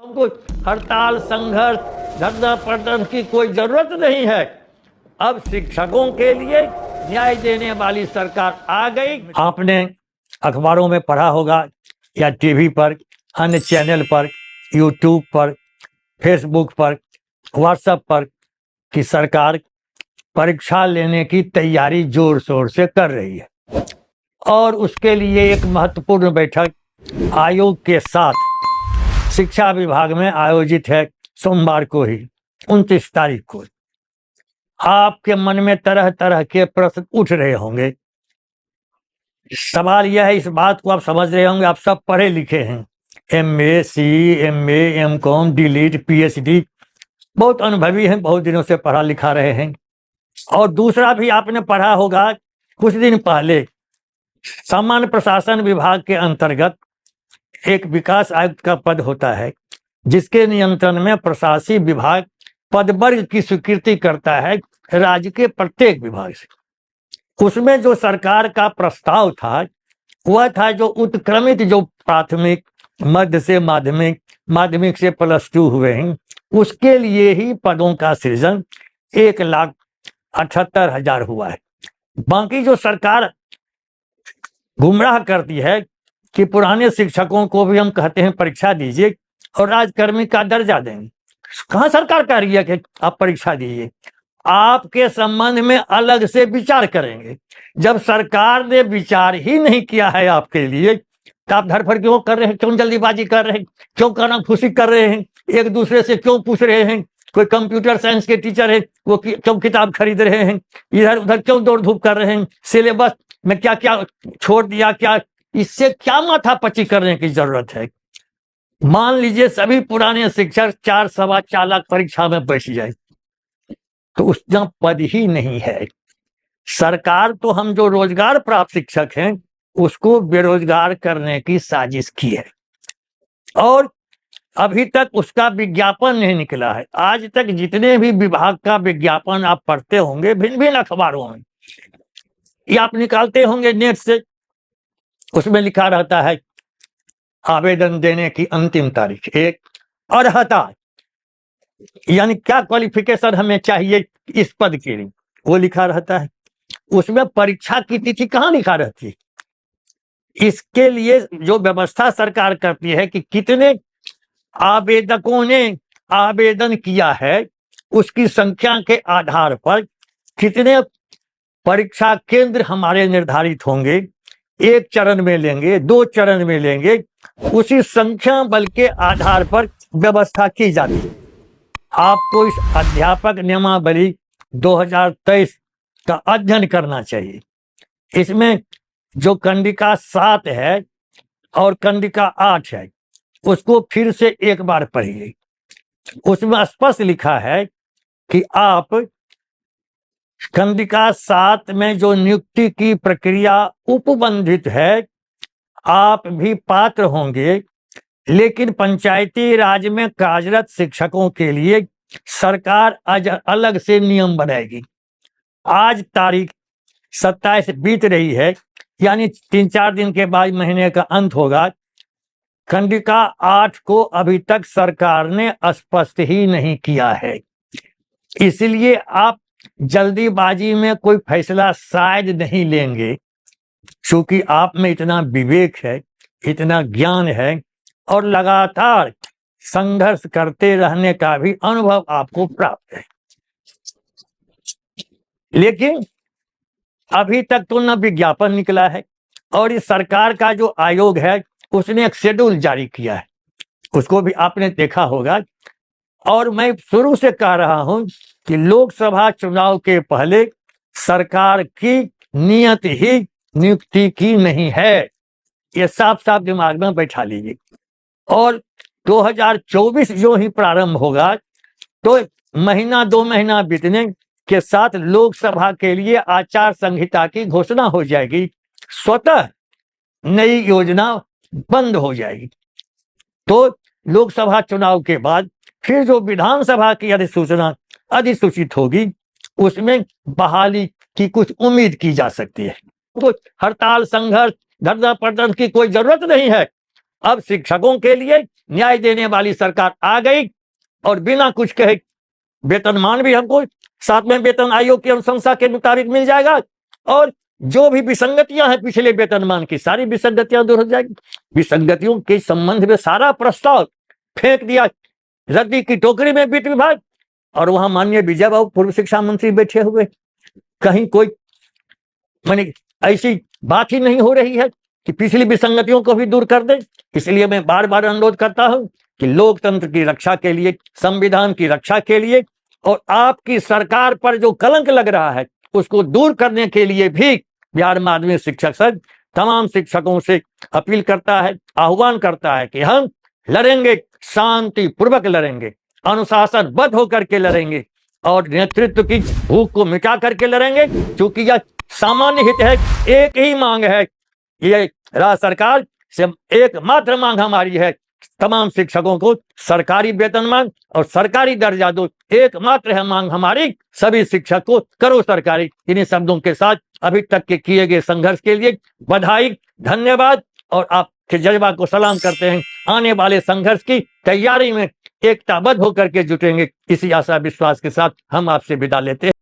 हमको हड़ताल, संघर्ष, धरना प्रदर्शन की कोई जरूरत नहीं है। अब शिक्षकों के लिए न्याय देने वाली सरकार आ गई। आपने अखबारों में पढ़ा होगा या टीवी पर, अन्य चैनल पर, यूट्यूब पर, फेसबुक पर, व्हाट्सएप पर कि सरकार परीक्षा लेने की तैयारी जोर शोर से कर रही है और उसके लिए एक महत्वपूर्ण बैठक आयोग के साथ शिक्षा विभाग में आयोजित है सोमवार को ही 29 तारीख को। आपके मन में तरह तरह के प्रश्न उठ रहे होंगे। सवाल यह है, इस बात को आप समझ रहे होंगे, आप सब पढ़े लिखे हैं, MA, CE, MA, M.Com, DLED, PhD, बहुत अनुभवी हैं, बहुत दिनों से पढ़ा लिखा रहे हैं। और दूसरा भी आपने पढ़ा होगा, कुछ दिन पहले सामान्य प्रशासन विभाग के अंतर्गत एक विकास आयुक्त का पद होता है जिसके नियंत्रण में प्रशासकीय विभाग पद वर्ग की स्वीकृति करता है राज्य के प्रत्येक विभाग से। उसमें जो सरकार का प्रस्ताव था वह था जो उत्क्रमित, जो प्राथमिक, मध्य से माध्यमिक, माध्यमिक से +2 हुए हैं, उसके लिए ही पदों का सृजन 1,78,000 हुआ है। बाकी जो सरकार गुमराह करती है कि पुराने शिक्षकों को भी हम कहते हैं परीक्षा दीजिए और राजकर्मी का दर्जा देंगे। कहाँ सरकार कह रही है कि आप परीक्षा दीजिए? आपके संबंध में अलग से विचार करेंगे। जब सरकार ने विचार ही नहीं किया है आपके लिए तो आप धड़फड़ क्यों कर रहे हैं, क्यों जल्दीबाजी कर रहे हैं, क्यों कानाफूसी कर रहे हैं, एक दूसरे से क्यों पूछ रहे हैं? कोई कंप्यूटर साइंस के टीचर है वो क्यों किताब खरीद रहे हैं, इधर उधर क्यों दौड़ धूप कर रहे हैं, सिलेबस में क्या क्या छोड़ दिया, क्या इससे क्या माथापच्ची करने की जरूरत है? मान लीजिए सभी पुराने शिक्षक 4-4.25 लाख परीक्षा में बैठ जाए तो उस जहाँ पद ही नहीं है। सरकार तो हम जो रोजगार प्राप्त शिक्षक हैं उसको बेरोजगार करने की साजिश की है और अभी तक उसका विज्ञापन नहीं निकला है। आज तक जितने भी विभाग का विज्ञापन आप पढ़ते होंगे भिन्न भिन्न अखबारों में या आप निकालते होंगे नेट से, उसमें लिखा रहता है आवेदन देने की अंतिम तारीख 1, अर्हता यानी क्या क्वालिफिकेशन हमें चाहिए इस पद के लिए वो लिखा रहता है। उसमें परीक्षा की तिथि कहाँ लिखा रहती है? इसके लिए जो व्यवस्था सरकार करती है कि कितने आवेदकों ने आवेदन किया है उसकी संख्या के आधार पर कितने परीक्षा केंद्र हमारे निर्धारित होंगे, 1 चरण में लेंगे, 2 चरण में लेंगे, उसी संख्या बल के आधार पर व्यवस्था की जाती है। आपको इस अध्यापक नियमावली 2023 का अध्ययन करना चाहिए। इसमें जो कंडिका 7 है और कंडिका 8 है उसको फिर से एक बार पढ़िए। उसमें स्पष्ट लिखा है कि आप कंडिका 7 में जो नियुक्ति की प्रक्रिया उपबंधित है आप भी पात्र होंगे, लेकिन पंचायती राज में कार्यरत शिक्षकों के लिए सरकार अलग से नियम बनाएगी। आज तारीख 27 बीत रही है, यानी 3-4 दिन के बाद महीने का अंत होगा। कंडिका 8 को अभी तक सरकार ने स्पष्ट ही नहीं किया है, इसलिए आप जल्दीबाजी में कोई फैसला शायद नहीं लेंगे। क्योंकि आप में इतना विवेक है, इतना ज्ञान है और लगातार संघर्ष करते रहने का भी अनुभव आपको प्राप्त है, लेकिन अभी तक तो न विज्ञापन निकला है और इस सरकार का जो आयोग है उसने एक शेड्यूल जारी किया है, उसको भी आपने देखा होगा। और मैं शुरू से कह रहा हूं कि लोकसभा चुनाव के पहले सरकार की नियत ही नियुक्ति की नहीं है, ये साफ साफ दिमाग में बैठा लीजिए। और 2024 जो ही प्रारंभ होगा तो महीना 2 महीना बीतने के साथ लोकसभा के लिए आचार संहिता की घोषणा हो जाएगी, स्वतः नई योजना बंद हो जाएगी। तो लोकसभा चुनाव के बाद फिर जो विधानसभा की अधिसूचित होगी उसमें बहाली की कुछ उम्मीद की जा सकती है। तो हड़ताल, संघर्ष, धरना प्रदर्शन की कोई जरूरत नहीं है। अब शिक्षकों के लिए न्याय देने वाली सरकार आ गई और बिना कुछ कहे वेतनमान भी हमको 7वें वेतन आयोग की अनुशंसा के मुताबिक मिल जाएगा और जो भी विसंगतियां हैं पिछले वेतनमान की सारी विसंगतियां दूर हो जाएगी। विसंगतियों के संबंध में सारा प्रस्ताव फेंक दिया रद्दी की टोकरी में वित्त विभाग, और वहां माननीय विजय बाबू पूर्व शिक्षा मंत्री बैठे हुए, कहीं कोई माने ऐसी बात ही नहीं हो रही है कि पिछली विसंगतियों को भी दूर कर दे। इसलिए मैं बार बार अनुरोध करता हूं कि लोकतंत्र की रक्षा के लिए, संविधान की रक्षा के लिए और आपकी सरकार पर जो कलंक लग रहा है उसको दूर करने के लिए भी बिहार माध्यमिक शिक्षक संघ तमाम शिक्षकों से अपील करता है, आह्वान करता है कि हम लड़ेंगे, शांति पूर्वक लड़ेंगे, अनुशासनबद्ध होकर के लड़ेंगे और नेतृत्व की भूख को मिटा करके लड़ेंगे, क्योंकि यह सामान्य हित है। एक ही मांग है, ये राज्य सरकार से एकमात्र मांग हमारी है, तमाम शिक्षकों को सरकारी वेतनमान और सरकारी दर्जा दो, एकमात्र है मांग हमारी। सभी शिक्षक को करो सरकारी। इन्हीं शब्दों के साथ अभी तक के किए गए संघर्ष के लिए बधाई, धन्यवाद और आपके जज्बा को सलाम करते हैं। आने वाले संघर्ष की तैयारी में एकताबद्ध होकर के जुटेंगे, इसी आशा विश्वास के साथ हम आपसे विदा लेते हैं।